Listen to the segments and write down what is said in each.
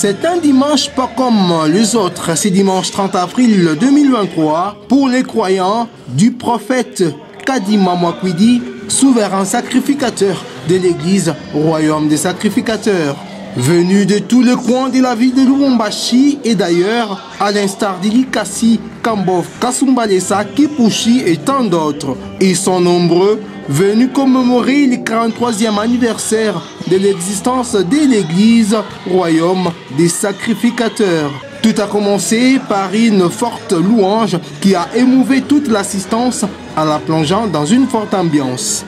C'est un dimanche pas comme les autres. C'est dimanche 30 avril 2023 pour les croyants du prophète Kadima Mwakwidi, souverain sacrificateur de l'église Royaume des sacrificateurs. Venu de tous les coins de la ville de Lubumbashi et d'ailleurs, à l'instar d'Ilikasi, Kambov, Kasumbalesa, Kipushi et tant d'autres. Ils sont nombreux, venus commémorer le 43e anniversaire de l'existence de l'église Royaume des sacrificateurs. Tout a commencé par une forte louange qui a émouvé toute l'assistance en la plongeant dans une forte ambiance.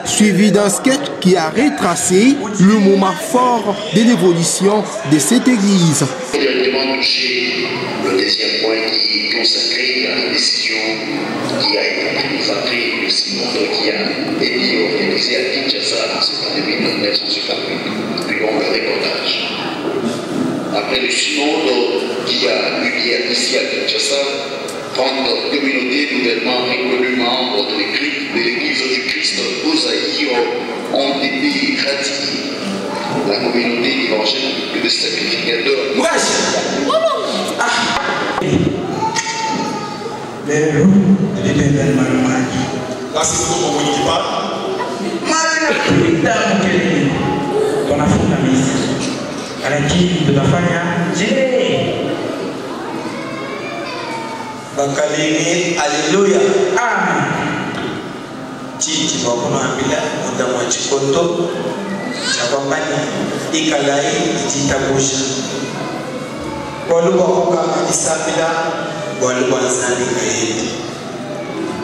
Suivi d'un sketch qui a retracé le moment fort de l'évolution de cette église. Directement touché le deuxième point qui est consacré à la décision qui a été prise après le synode qui a été organisé à Kinshasa en cette année 1958. Puis on le reportage. Après le synode qui a eu lieu ici à Kinshasa, 30 communautés nouvellement reconnues membres de l'église du Christ au Zaïre ont été ratifiées. La communauté évangélique des sacrificateurs. Là, c'est tout le monde qui parle. Bakalini, alléluia. Amen. Chichi bakuna ambila mudamu wa chikoto chabambani ikalai jitabusha waluwa kukama isabila waluwa nzani kaidi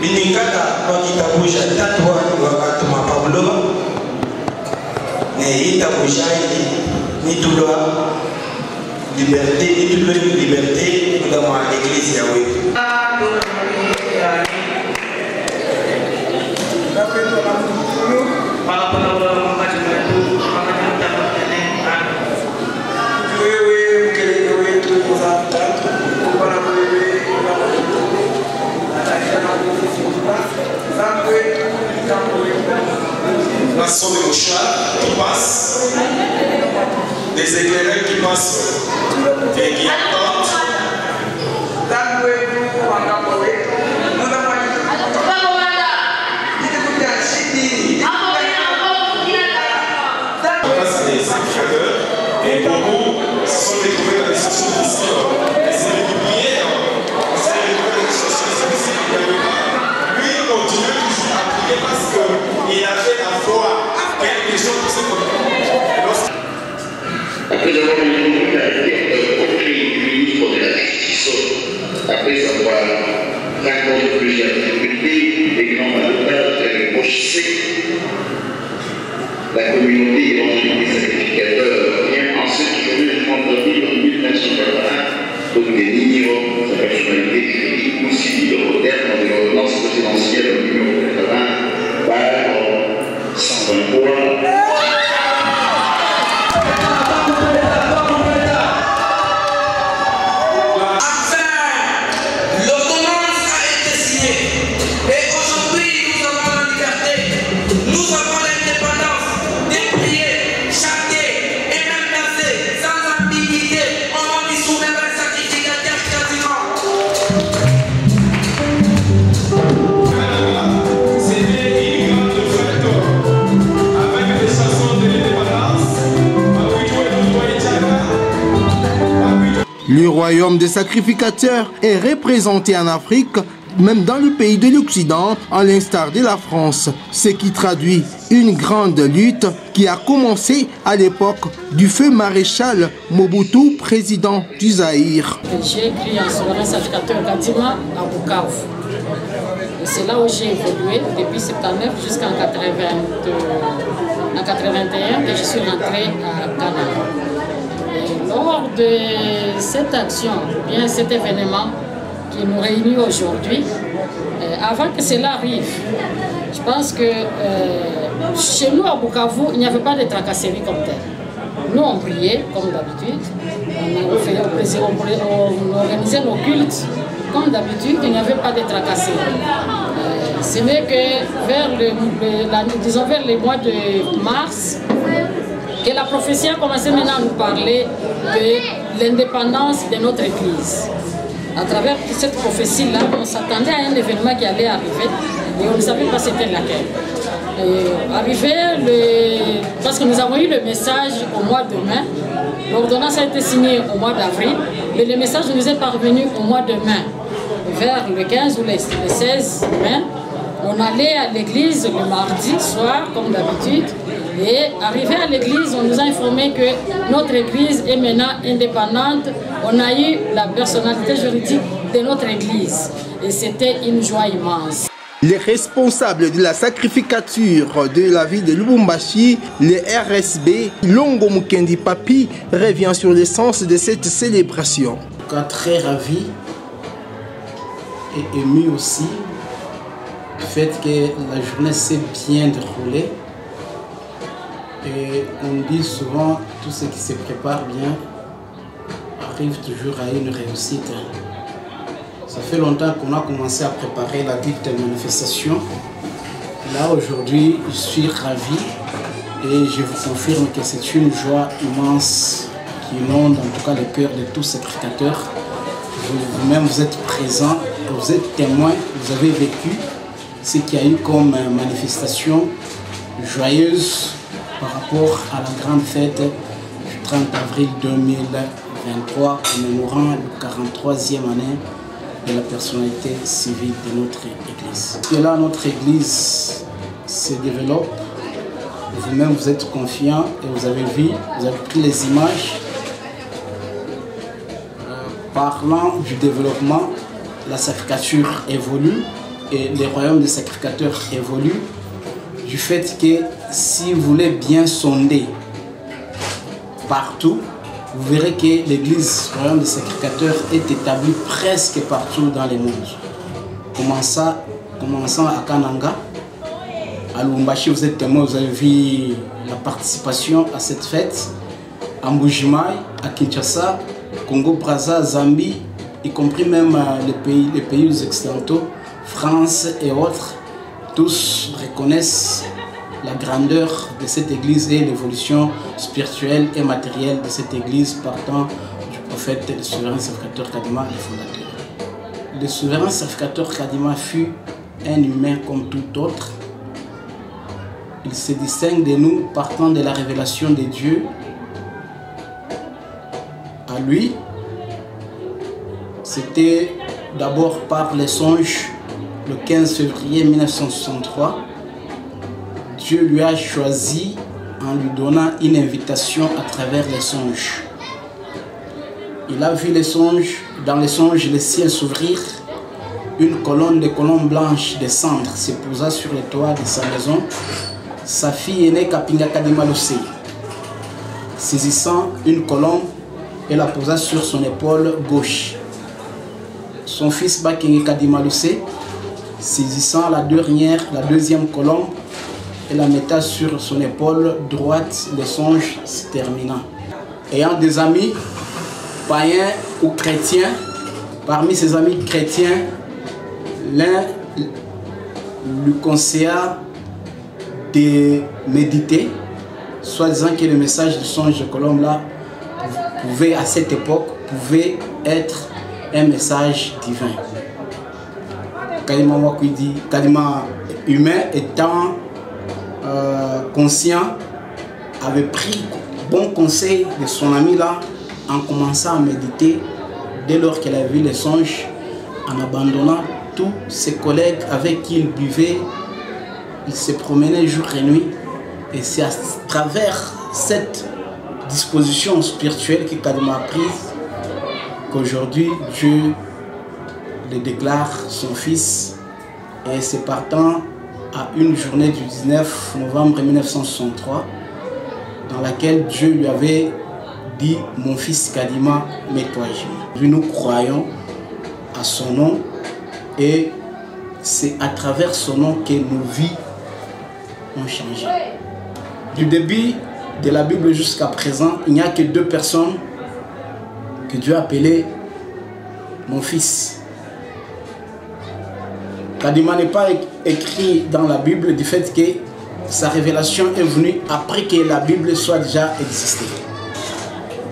binikada wakitabusha tatu wani wakati mapablo ne itabusha ni tulwa liberté, ni tulwa liberté mudamu wa église ya wetu. La sonne de chars qui passe, des éclairages qui passent, et qui attendent. Et beaucoup sont découverts dans les sociétés ici. Les séries qui priaient, on s'est découvert dans les sociétés ici. Lui, il continue toujours à prier parce qu'il avait la foi à quelque chose pour ses communautés. Après avoir eu la auprès du ministre de la Justice, après avoir rencontré plusieurs difficultés, des grands malades et le poche sec, la communauté évangélique des sacrificateurs vient en cette journée de 30 avril 1981 d'obtenir sa personnalité juridique ou civile au terme de l'ordonnance présidentielle numéro 80 par 123. Le royaume des sacrificateurs est représenté en Afrique, même dans le pays de l'Occident, à l'instar de la France, ce qui traduit une grande lutte qui a commencé à l'époque du feu maréchal Mobutu, président du Zaïre. J'ai écrit un souverain sacrificateur Kadima à Bukavu. C'est là où j'ai évolué depuis 79 jusqu'en 81 que je suis rentré à Canada. Et lors de cette action, bien cet événement qui nous réunit aujourd'hui, avant que cela arrive, je pense que chez nous à Bukavu, il n'y avait pas de tracasserie comme telle. Nous, on priait comme d'habitude, on organisait nos cultes comme d'habitude, il n'y avait pas de tracasserie. Ce n'est que vers les mois de mars, que la prophétie a commencé maintenant à nous parler de l'indépendance de notre Église. À travers cette prophétie-là, on s'attendait à un événement qui allait arriver et on ne savait pas c'était laquelle. Parce que nous avons eu le message au mois de mai, l'ordonnance a été signée au mois d'avril, mais le message nous est parvenu au mois de mai. Vers le 15 ou le 16 mai, on allait à l'église le mardi soir, comme d'habitude, et arrivé à l'église, on nous a informé que notre église est maintenant indépendante. On a eu la personnalité juridique de notre église et c'était une joie immense. Les responsables de la sacrificature de la ville de Lubumbashi, le RSB, Longo Mukendi Papi, revient sur l'essence de cette célébration. Très ravi et ému aussi du fait que la journée s'est bien déroulée. Et on dit souvent, tout ce qui se prépare bien arrive toujours à une réussite. Ça fait longtemps qu'on a commencé à préparer la dite manifestation. Là, aujourd'hui, je suis ravi et je vous confirme que c'est une joie immense qui inonde en tout cas le cœur de tous ces sacrificateurs. Vous-même, vous êtes présents, vous êtes témoins, vous avez vécu ce qu'il y a eu comme manifestation joyeuse par rapport à la grande fête du 30 avril 2023, commémorant le 43e année de la personnalité civile de notre Église. Et là, notre Église se développe. Vous-même, vous êtes confiants et vous avez vu, vous avez pris les images. Parlant du développement, la sacrificature évolue et les royaumes des sacrificateurs évoluent. Du fait que si vous voulez bien sonder partout, vous verrez que l'église royaume des sacrificateurs est établie presque partout dans le monde. Commençant à Kananga, à Lubumbashi, vous êtes témoin, vous avez vu la participation à cette fête. À Mbujimaï, à Kinshasa, Congo, Brazza, Zambie, y compris même les pays occidentaux, France et autres, tous reconnaissent la grandeur de cette église et l'évolution spirituelle et matérielle de cette église partant du prophète et du souverain sacrificateur Kadima, le fondateur. Le souverain sacrificateur Kadima fut un humain comme tout autre. Il se distingue de nous partant de la révélation de Dieu à lui. C'était d'abord par les songes le 15 février 1963. Dieu lui a choisi en lui donnant une invitation à travers les songes. Il a vu les songes, dans les songes le ciel s'ouvrir, une colonne de colombes blanches descendre, se posa sur le toit de sa maison. Sa fille aînée Kapinga Kadima Luce, saisissant une colombe, et la posa sur son épaule gauche. Son fils Bakinga Kadima Luce, saisissant la deuxième colombe, et la metta sur son épaule droite, le songe se terminant. Ayant des amis païens ou chrétiens, parmi ses amis chrétiens, l'un lui conseilla de méditer, soit disant que le message du songe de colombe là pouvait, à cette époque, pouvait être un message divin. Kadima humain étant conscient, avait pris bon conseil de son ami là en commençant à méditer dès lors qu'elle a vu les songes, en abandonnant tous ses collègues avec qui il buvait, il se promenait jour et nuit. Et c'est à travers cette disposition spirituelle que Kadima a prise qu'aujourd'hui Dieu le déclare son fils. Et c'est partant à une journée du 19 novembre 1963 dans laquelle Dieu lui avait dit: mon fils Kadima, mets-toi à genoux. Nous croyons à son nom et c'est à travers son nom que nos vies ont changé. Du début de la Bible jusqu'à présent, il n'y a que 2 personnes que Dieu a appelées mon fils. Kadima n'est pas écrit dans la Bible du fait que sa révélation est venue après que la Bible soit déjà existée.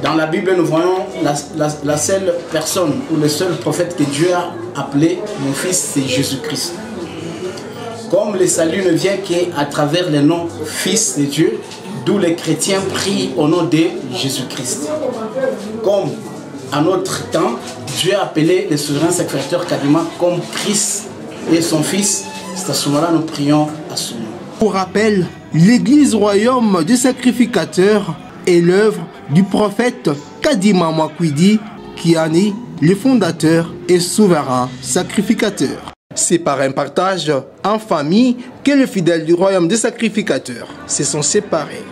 Dans la Bible, nous voyons la seule personne ou le seul prophète que Dieu a appelé mon fils, c'est Jésus-Christ. Comme le salut ne vient qu'à travers le nom Fils de Dieu, d'où les chrétiens prient au nom de Jésus-Christ. Comme à notre temps, Dieu a appelé le souverain sacrificateur Kadima comme Christ et son fils. C'est à ce moment-là nous prions à son nom. Pour rappel, l'église royaume du sacrificateur est l'œuvre du prophète Kadima Mwakwidi Kiani, le fondateur et souverain sacrificateur. C'est par un partage en famille que les fidèles du royaume des sacrificateurs se sont séparés.